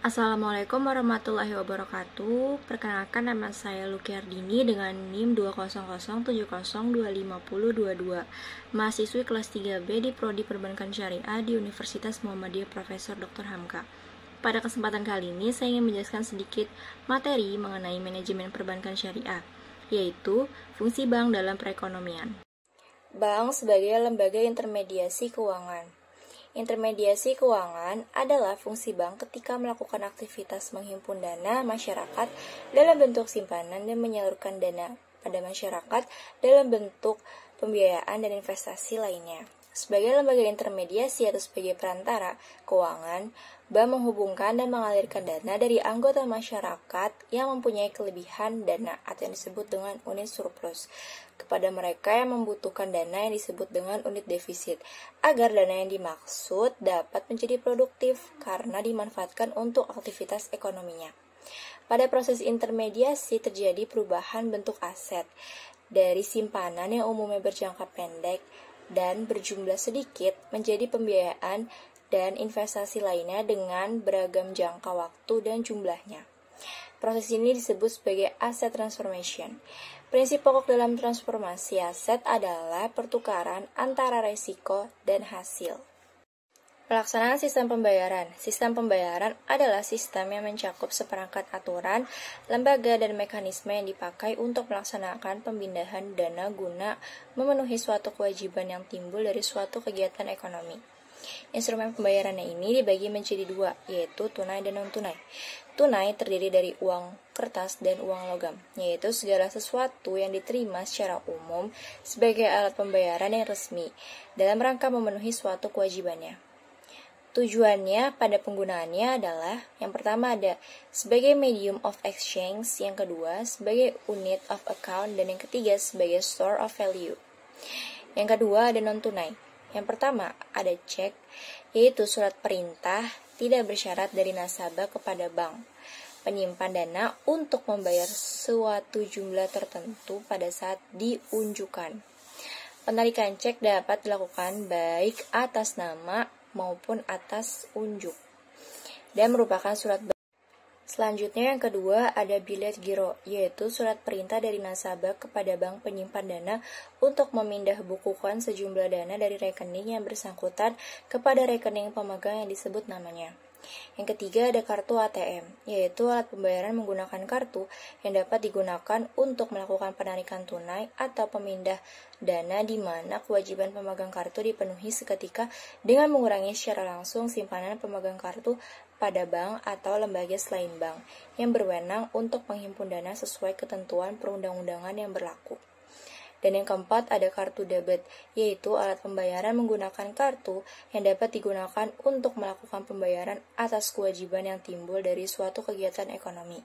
Assalamualaikum warahmatullahi wabarakatuh. Perkenalkan, nama saya Luki Ardini dengan NIM 20070250022, mahasiswi kelas 3B di Prodi Perbankan Syariah di Universitas Muhammadiyah Profesor Dr. Hamka. Pada kesempatan kali ini saya ingin menjelaskan sedikit materi mengenai manajemen perbankan syariah, yaitu fungsi bank dalam perekonomian. Bank sebagai lembaga intermediasi keuangan. Intermediasi keuangan adalah fungsi bank ketika melakukan aktivitas menghimpun dana masyarakat dalam bentuk simpanan dan menyalurkan dana pada masyarakat dalam bentuk pembiayaan dan investasi lainnya. Sebagai lembaga intermediasi atau sebagai perantara keuangan, bank menghubungkan dan mengalirkan dana dari anggota masyarakat yang mempunyai kelebihan dana atau yang disebut dengan unit surplus kepada mereka yang membutuhkan dana yang disebut dengan unit defisit, agar dana yang dimaksud dapat menjadi produktif karena dimanfaatkan untuk aktivitas ekonominya. Pada proses intermediasi terjadi perubahan bentuk aset dari simpanan yang umumnya berjangka pendek dan berjumlah sedikit menjadi pembiayaan dan investasi lainnya dengan beragam jangka waktu dan jumlahnya. Proses ini disebut sebagai asset transformation. Prinsip pokok dalam transformasi aset adalah pertukaran antara resiko dan hasil. Pelaksanaan sistem pembayaran. Sistem pembayaran adalah sistem yang mencakup seperangkat aturan, lembaga, dan mekanisme yang dipakai untuk melaksanakan pemindahan dana guna memenuhi suatu kewajiban yang timbul dari suatu kegiatan ekonomi. Instrumen pembayarannya ini dibagi menjadi dua, yaitu tunai dan non-tunai. Tunai terdiri dari uang kertas dan uang logam, yaitu segala sesuatu yang diterima secara umum sebagai alat pembayaran yang resmi dalam rangka memenuhi suatu kewajibannya. Tujuannya pada penggunaannya adalah yang pertama ada sebagai medium of exchange, yang kedua sebagai unit of account, dan yang ketiga sebagai store of value. Yang kedua ada non-tunai. Yang pertama ada cek, yaitu surat perintah tidak bersyarat dari nasabah kepada bank penyimpan dana untuk membayar suatu jumlah tertentu pada saat diunjukkan. Penarikan cek dapat dilakukan baik atas nama maupun atas unjuk dan merupakan surat. Selanjutnya yang kedua ada bilet giro, yaitu surat perintah dari nasabah kepada bank penyimpan dana untuk memindah bukukan sejumlah dana dari rekening yang bersangkutan kepada rekening pemegang yang disebut namanya. Yang ketiga ada kartu ATM, yaitu alat pembayaran menggunakan kartu yang dapat digunakan untuk melakukan penarikan tunai atau pemindah dana di mana kewajiban pemegang kartu dipenuhi seketika dengan mengurangi secara langsung simpanan pemegang kartu pada bank atau lembaga selain bank yang berwenang untuk menghimpun dana sesuai ketentuan perundang-undangan yang berlaku. Dan yang keempat ada kartu debit, yaitu alat pembayaran menggunakan kartu yang dapat digunakan untuk melakukan pembayaran atas kewajiban yang timbul dari suatu kegiatan ekonomi,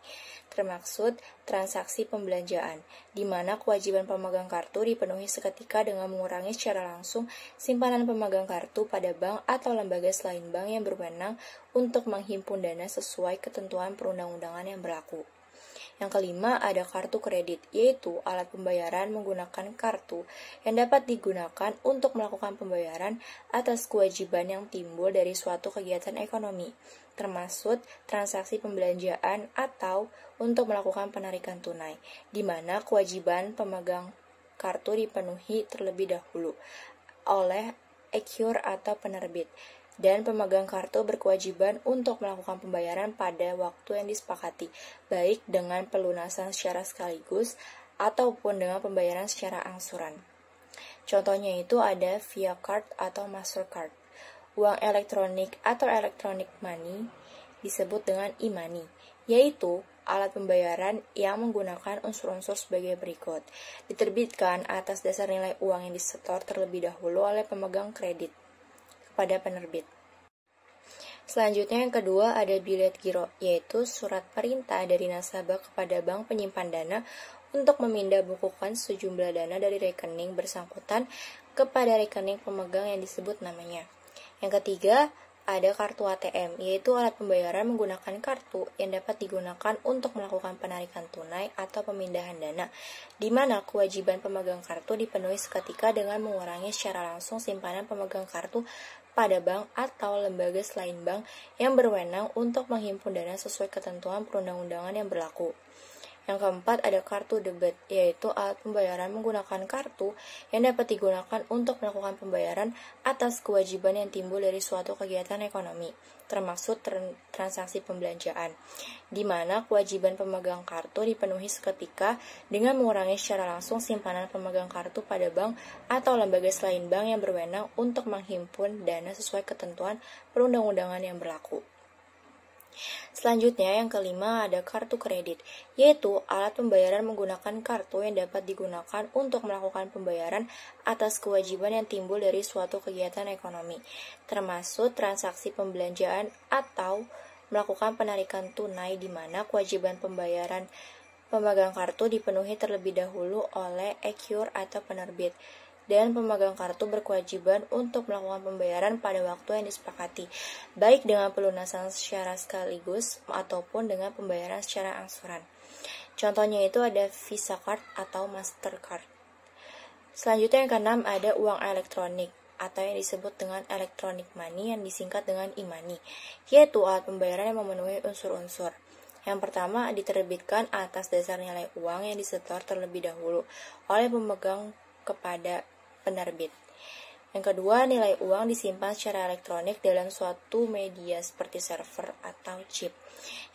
termaksud transaksi pembelanjaan, di mana kewajiban pemegang kartu dipenuhi seketika dengan mengurangi secara langsung simpanan pemegang kartu pada bank atau lembaga selain bank yang berwenang untuk menghimpun dana sesuai ketentuan perundang-undangan yang berlaku. Yang kelima ada kartu kredit, yaitu alat pembayaran menggunakan kartu yang dapat digunakan untuk melakukan pembayaran atas kewajiban yang timbul dari suatu kegiatan ekonomi, termasuk transaksi pembelanjaan atau untuk melakukan penarikan tunai, di mana kewajiban pemegang kartu dipenuhi terlebih dahulu oleh ekur atau penerbit, dan pemegang kartu berkewajiban untuk melakukan pembayaran pada waktu yang disepakati, baik dengan pelunasan secara sekaligus ataupun dengan pembayaran secara angsuran. Contohnya itu ada via card atau Mastercard. Uang elektronik atau electronic money disebut dengan e-money, yaitu alat pembayaran yang menggunakan unsur-unsur sebagai berikut. Diterbitkan atas dasar nilai uang yang disetor terlebih dahulu oleh pemegang kredit pada penerbit. Selanjutnya yang kedua ada bilet giro, yaitu surat perintah dari nasabah kepada bank penyimpan dana untuk memindah bukukan sejumlah dana dari rekening bersangkutan kepada rekening pemegang yang disebut namanya. Yang ketiga ada kartu ATM, yaitu alat pembayaran menggunakan kartu yang dapat digunakan untuk melakukan penarikan tunai atau pemindahan dana, di mana kewajiban pemegang kartu dipenuhi seketika dengan mengurangi secara langsung simpanan pemegang kartu pada bank atau lembaga selain bank yang berwenang untuk menghimpun dana sesuai ketentuan perundang-undangan yang berlaku. Yang keempat ada kartu debit, yaitu alat pembayaran menggunakan kartu yang dapat digunakan untuk melakukan pembayaran atas kewajiban yang timbul dari suatu kegiatan ekonomi, termasuk transaksi pembelanjaan, di mana kewajiban pemegang kartu dipenuhi seketika dengan mengurangi secara langsung simpanan pemegang kartu pada bank atau lembaga selain bank yang berwenang untuk menghimpun dana sesuai ketentuan perundang-undangan yang berlaku. Selanjutnya, yang kelima ada kartu kredit, yaitu alat pembayaran menggunakan kartu yang dapat digunakan untuk melakukan pembayaran atas kewajiban yang timbul dari suatu kegiatan ekonomi, termasuk transaksi pembelanjaan atau melakukan penarikan tunai di mana kewajiban pembayaran pemegang kartu dipenuhi terlebih dahulu oleh EQR atau penerbit, dan pemegang kartu berkewajiban untuk melakukan pembayaran pada waktu yang disepakati, baik dengan pelunasan secara sekaligus ataupun dengan pembayaran secara angsuran. Contohnya itu ada Visa Card atau Mastercard. Selanjutnya yang keenam ada uang elektronik atau yang disebut dengan electronic money yang disingkat dengan e-money, yaitu alat pembayaran yang memenuhi unsur-unsur. Yang pertama, diterbitkan atas dasar nilai uang yang disetor terlebih dahulu oleh pemegang kepada penerbit. Yang kedua, nilai uang disimpan secara elektronik dalam suatu media seperti server atau chip.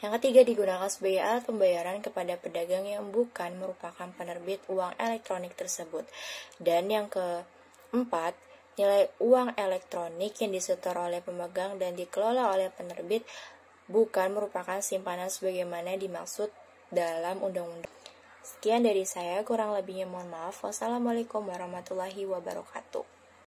Yang ketiga, digunakan sebagai alat pembayaran kepada pedagang yang bukan merupakan penerbit uang elektronik tersebut. Dan yang keempat, nilai uang elektronik yang disetor oleh pemegang dan dikelola oleh penerbit bukan merupakan simpanan sebagaimana dimaksud dalam undang-undang. Sekian dari saya, kurang lebihnya mohon maaf. Wassalamualaikum warahmatullahi wabarakatuh.